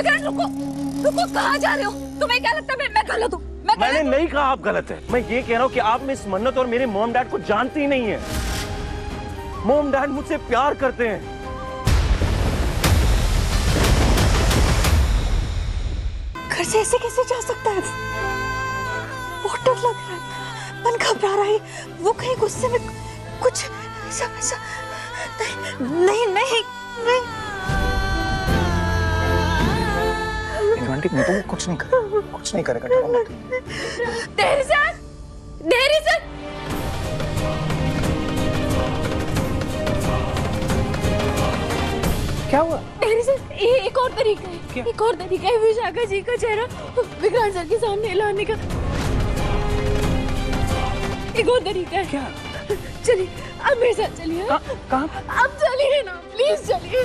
विक्रांत रुको रुको, कहाँ जा रहे हो? तुम्हें क्या लगता है मैं गलत हूँ? मैंने नहीं कहा आप गलत है, मैं ये कह रहा हूँ कि आप मिस मन्नत और मेरे मॉम डैड को जानती ही नहीं है। मॉम डैड मुझसे प्यार करते हैं। घर से ऐसे कैसे जा सकता है? बहुत डर लग रहा है, मन घबरा रहा है। वो कहीं गुस्से में कुछ ऐसा नहीं नहीं नहीं। आंटी मैं तो कुछ नहीं करेगा। देरी से क्या हुआ? देरी से एक और तरीका है, एक और तरीका है विशाखा जी का चेहरा विक्रांत सर के सामने लाने का। एक और तरीका है। क्या? चलिए अब मेरे साथ चलिए। कहाँ? अब चलिए ना, प्लीज चलिए।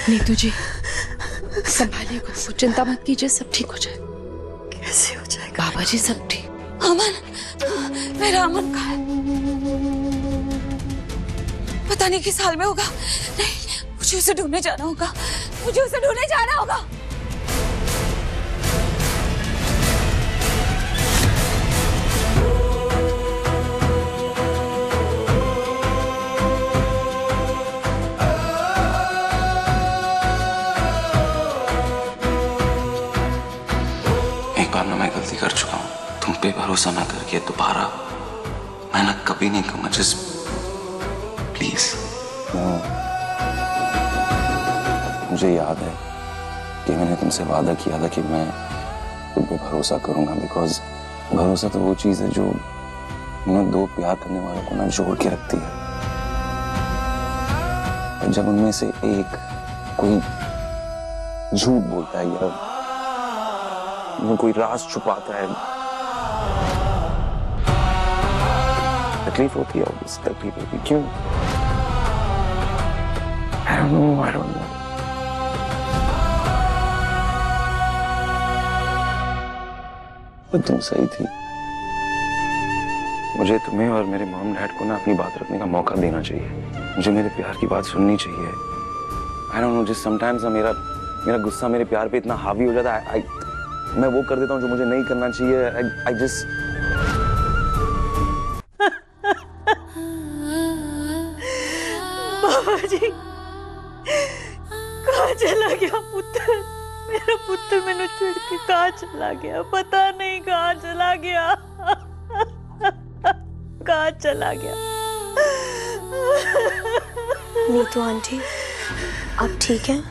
नीतू जी संभालिए खुद को, चिंता मत कीजिए, सब ठीक हो जाए। कैसे हो जाएगा? बाबा जी सब ठीक। अमन, मेरा अमन कहाँ है? पता नहीं किस हाल में होगा। नहीं, मुझे उसे ढूंढने जाना होगा, मुझे उसे ढूंढने जाना होगा। मैं गलती कर चुका हूँ, तुम पे भरोसा ना करके दोबारा मैं ना कभी नहीं कहूँगा। Just please. मुझे याद है कि मैंने तुमसे वादा किया था कि मैं तुम पे भरोसा करूंगा, बिकॉज भरोसा तो वो चीज है जो दो प्यार करने वालों को ना जोड़ के रखती है। और जब उनमें से एक कोई झूठ बोलता है या वो कोई राज छुपाता है, तकलीफ होती है, तकलीफ होती है। क्यों? I don't know. पर तुम सही थी। मुझे तुम्हें और मेरे मॉम डैड को ना अपनी बात रखने का मौका देना चाहिए। मुझे मेरे प्यार की बात सुननी चाहिए। I don't know, just sometimes मेरा गुस्सा मेरे प्यार पे इतना हावी हो जाता है। मैं वो कर देता हूँ जो मुझे नहीं करना चाहिए। I just बाबा जी कहाँ चला गया पुत्र? मेरा पुत्र मैंने छोड़ के कहाँ चला गया? पता नहीं कहाँ चला गया। कहाँ चला गया? नीतू आंटी आप ठीक हैं?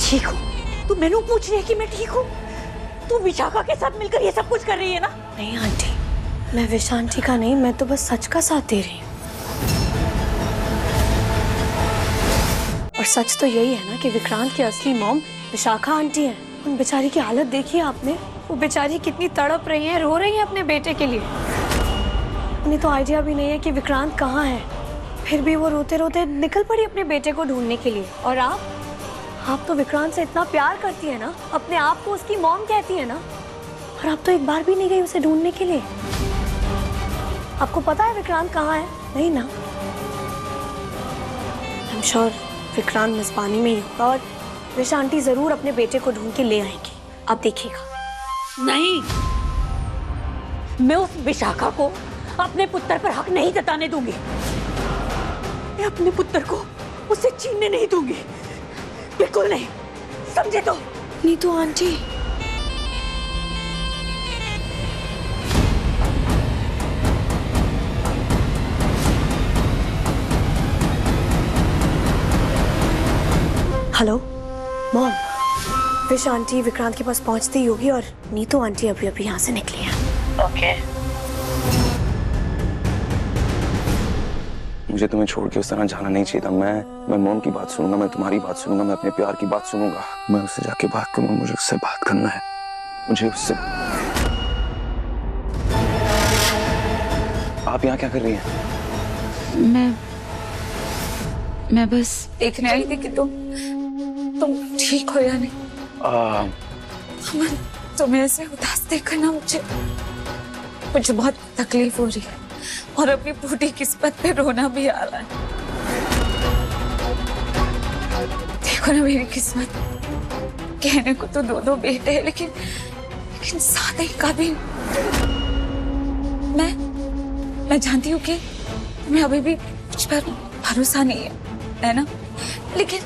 ठीक हूँ। तू मैंने पूछ रही है कि मैं ठीक हूँ? तू विशाखा के साथ मिलकर ये सब कुछ कर रही है ना? नहीं आंटी, मैं विशांति का नहीं, मैं तो बस सच का साथ दे रही हूँ। और सच तो यही है ना कि विक्रांत की असली मॉम विशाखा आंटी है। उन बेचारी की हालत देखी है आपने? वो बेचारी कितनी तड़प रही है, रो रही है अपने बेटे के लिए। उन्हें तो आइडिया भी नहीं है कि विक्रांत कहाँ है, फिर भी वो रोते रोते निकल पड़ी अपने बेटे को ढूंढने के लिए। और आप तो विक्रांत से इतना प्यार करती है ना, अपने आप को उसकी मॉम कहती है ना, और आप तो एक बार भी नहीं गई उसे ढूंढने के लिए। आपको पता है विक्रांत कहाँ है? नहीं ना? आई एम श्योर विक्रांत मिसपानी में ही होगा और विशा आंटी जरूर अपने बेटे को ढूंढ के ले आएंगी। आप देखिएगा। नहीं, मैं उस विशाखा को अपने पुत्र पर हक नहीं जताने दूंगी। मैं अपने पुत्र को उससे छीनने नहीं दूंगी, बिल्कुल नहीं, समझे तो? Neetu aunty hello mom, wish aunty Vikrant के पास पहुंचती ही होगी और नीतू आंटी अभी अभी यहाँ से निकली हैं। ओके। मुझे तुम्हें छोड़ के उस तरह जाना नहीं चाहिए था। मैं मॉम की बात सुनूंगा, मैं तुम्हारी बात सुनूंगा, मैं अपने प्यार की बात सुनूंगा। मैं उससे जाके बात करूंगा, मुझे उससे बात करना है। मुझे उससे। आप यहाँ क्या कर रही हैं? मैं बस देखने आई थी कि तुम ठीक हो या नहीं। अमन, तुम्हें ऐसे उदास देखकर ना मुझे मुझे बहुत तकलीफ हो रही है और अपनी फूटी किस्मत पे रोना भी आ रहा है। देखो ना मेरी किस्मत, कहने को तो दो बेटे हैं, लेकिन साथ ही काबिल। मैं जानती हूँ कि तुम्हें अभी भी मुझ पर भरोसा नहीं है ना? लेकिन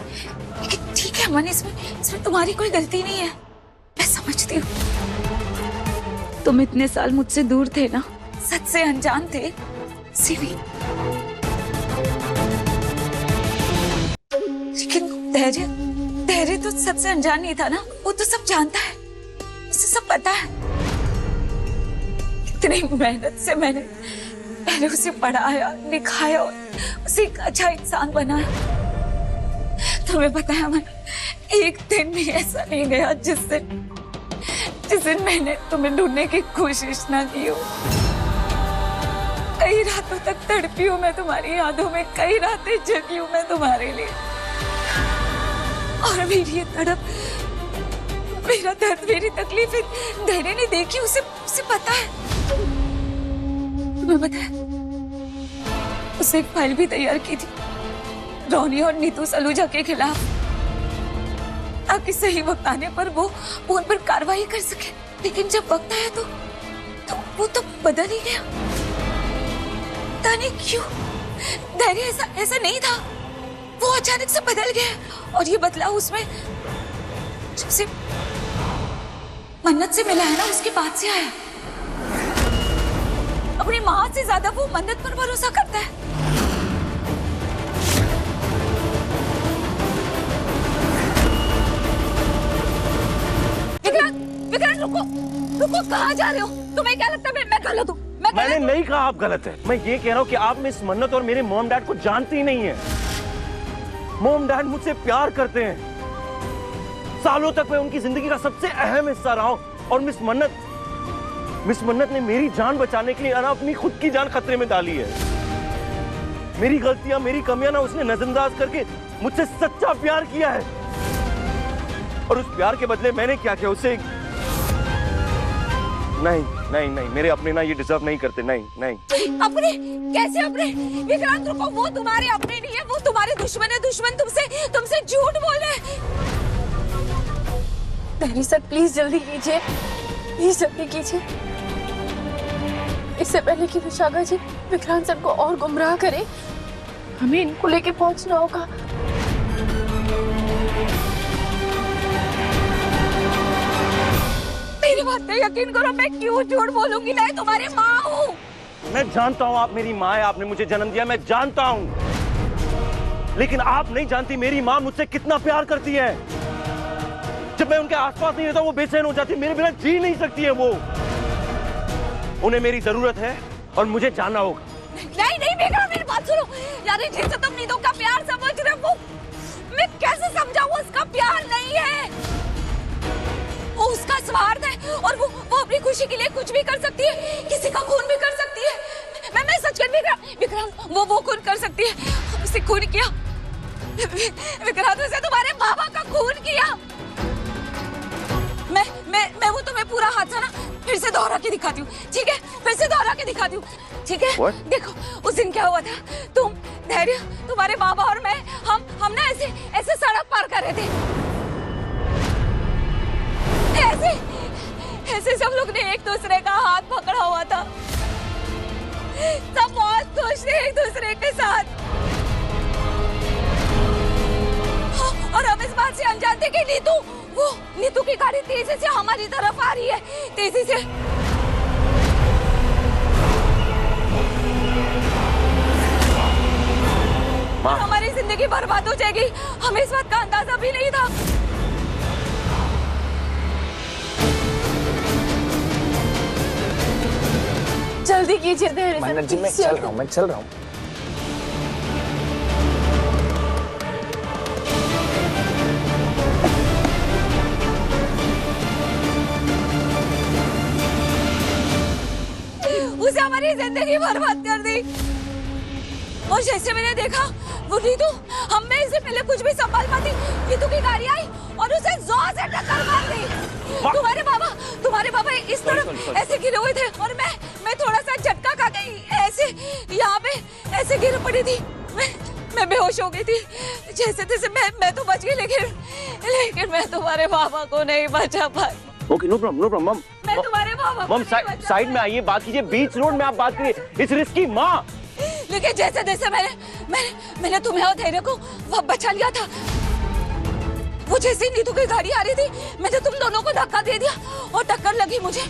ठीक है मन, इसमें तुम्हारी कोई गलती नहीं है, मैं समझती हूँ। तुम इतने साल मुझसे दूर थे ना, सच से अनजान थे, इसीलिए। लेकिन धैर्य तो सबसे अनजान नहीं था ना, वो तो सब जानता है, उसे सब पता है। इतनी मेहनत से मैंने पहले उसे पढ़ाया, लिखाया और उसे एक अच्छा इंसान बनाया। तुम्हें पता है अमन, एक दिन भी ऐसा नहीं गया जिस दिन मैंने तुम्हें ढूंढने की कोशिश ना की हो। कई रातों तक तड़पी हूँ मैं तुम्हारी यादों में, कई रातें जगी हूँ मैं तुम्हारे लिए। और मेरी ये तड़प, मेरा दर्द, मेरी तकलीफ धैर्य ने देखी, उसे पता है। तुम्हें पता है, उसने एक फाइल भी तैयार की थी रोनी और नीतू सलूजा के खिलाफ, ताकि सही वक्त आने पर वो उन पर कार्रवाई कर सके। लेकिन जब वक्त आया तो वो तो बदल ही गया। पता नहीं क्यों, धैर्य ऐसा नहीं था, वो अचानक से बदल गया। और ये बदलाव उसमें जब से मन्नत से मिला है ना, उसके बाद से आया। अपनी माँ से ज्यादा वो मन्नत पर भरोसा करता है। विक्रांत रुको, कहाँ जा रहे हो? तुम्हें क्या लगता है मैं गलत हूँ? मैंने नहीं कहा आप गलत है। मैं ये कह रहा हूँ कि आप मिस मन्नत और मेरे मॉम डैड को जानती ही नहीं है। मॉम डैड मुझसे प्यार करते हैं, सालों तक मैं उनकी जिंदगी का सबसे अहम हिस्सा रहा हूँ। और मिस मन्नत ने मेरी जान बचाने के लिए अपनी खुद की जान खतरे में डाली है। मेरी गलतियां, मेरी कमियां ना उसने नजरअंदाज करके मुझसे सच्चा प्यार किया है। और उस प्यार के बदले मैंने क्या किया उसे? नहीं, मेरे अपने ना ये डिजर्व नहीं करते। नहीं। अपने? कैसे अपने? विक्रांत रुको, वो तुम्हारे अपने नहीं है, वो तुम्हारे दुश्मन है। दुश्मन तुमसे झूठ बोले। धैर्य सर, प्लीज जल्दी कीजिए, प्लीज जल्दी कीजिए, इससे पहले कि विशाखा जी विक्रांत सर को और गुमराह करे। हमें इनको लेके पहुंचना होगा। मेरी बात पे यकीन करो, मैं क्यों झूठ बोलूंगी? मैं तुम्हारी माँ हूँ। मैं जानता हूँ आप मेरी माँ है, आपने मुझे जन्म दिया, मैं जानता हूँ। लेकिन आप नहीं जानती मेरी माँ मुझसे कितना प्यार करती है। जब मैं उनके आसपास नहीं रहता वो बेचैन हो जाती, मेरे बिना जी नहीं सकती है वो। उन्हें मेरी जरूरत है और मुझे जानना होगा। नहीं बेटा, मेरी बात सुनो यार। जैसे तुम नीतू का प्यार समझ रहे हो, मैं कैसे समझाऊं? उसका प्यार नहीं है, वो उसका स्वार्थ है। और वो अपनी खुशी के लिए कुछ भी कर सकती है, किसी का खून भी कर सकती है। मैं सच कर विक्रांत, वो खून कर सकती है। उसने खून किया विक्रांत, उसे तुम्हारे बाबा का खून किया। मैं वो तुम्हें पूरा हादसा ना फिर से दोहरा के दिखाती हूँ, ठीक है? फिर से दोहरा के दिखाती हूँ, ठीक है? What? देखो उस दिन क्या हुआ था। तुम, धैर्य, तुम्हारे बाबा और मैं, हम ना ऐसे सड़क पार कर रहे थे। ऐसे सब लोग ने एक दूसरे का हाथ पकड़ा हुआ था। सब बहुत खुश थे एक दूसरे के साथ। और हम इस बात से अनजान थे कि नीतू की गाड़ी तेजी से हमारी तरफ आ रही है, तेजी से। हमारी जिंदगी बर्बाद हो जाएगी, हमें इस बात का अंदाजा भी नहीं था। जल्दी कीजिए धैर्य सर। मन्नत जी, मैं चल रहा हूँ। उसे हमारी जिंदगी बर्बाद कर दी। और जैसे मैंने देखा वो नीतू, हमें इससे पहले कुछ भी संभाल पाती, नीतू की गाड़ी आई और उसे जोर से टक्कर मार दी। तुम्हारे बाबा इस तरफ ऐसे गिरे हुए थे और मैं मैं थोड़ा सा झटका खा गई, ऐसे यहाँ पे ऐसे गिर पड़ी थी। मैं बेहोश हो गई थी। जैसे तैसे मैं तो बच गई, लेकिन मैं तुम्हारे बाबा को नहीं बचा पाई। ओके, नो प्रॉब्लम मम। मैं तुम्हारे बाबा को मम साइड में आइए, बात कीजिए। बीच रोड में आप बात करिए, इट्स रिस्की माँ। लेकिन जैसे तैसे मैंने तुम्हें और धैर्य को बचा लिया था। वो जैसे नीतू की गाड़ी आ रही थी, मैंने तुम दोनों को धक्का दे दिया और टक्कर लगी मुझे।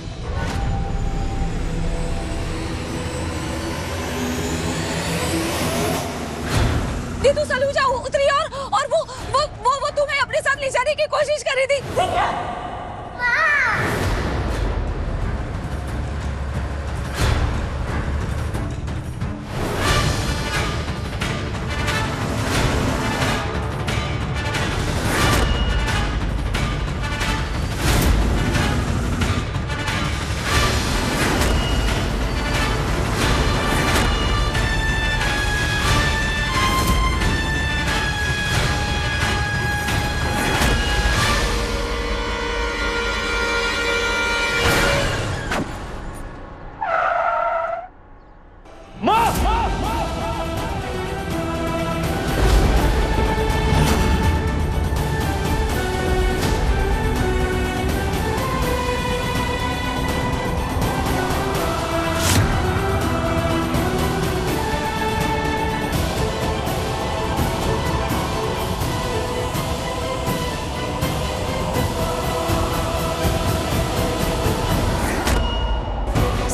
नीतू सलूजा उतरी और वो तुम्हें अपने साथ ले जाने की कोशिश कर रही थी।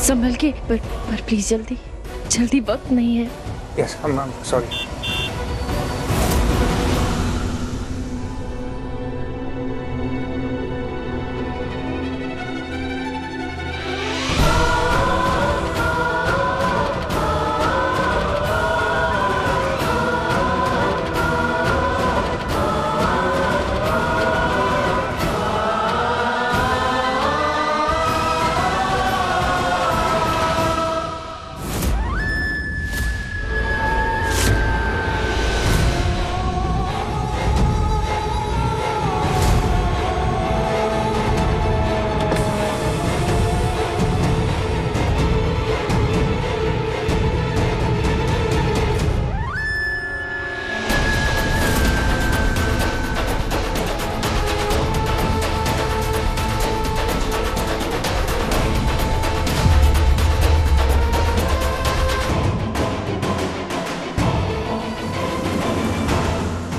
संभल के, पर प्लीज जल्दी वक्त नहीं है। Yes ma'am, sorry.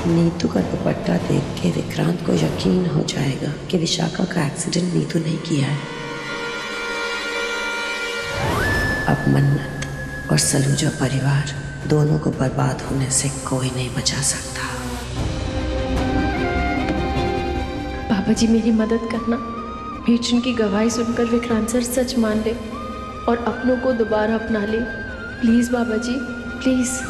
नीतू का दुपट्टा देख के विक्रांत को यकीन हो जाएगा कि विशाखा का एक्सीडेंट नीतू ने किया है। अब मन्नत और सलूजा परिवार दोनों को बर्बाद होने से कोई नहीं बचा सकता। बाबा जी मेरी मदद करना। भेजन की गवाही सुनकर विक्रांत सर सच मान ले और अपनों को दोबारा अपना ले। Please Baba ji, please.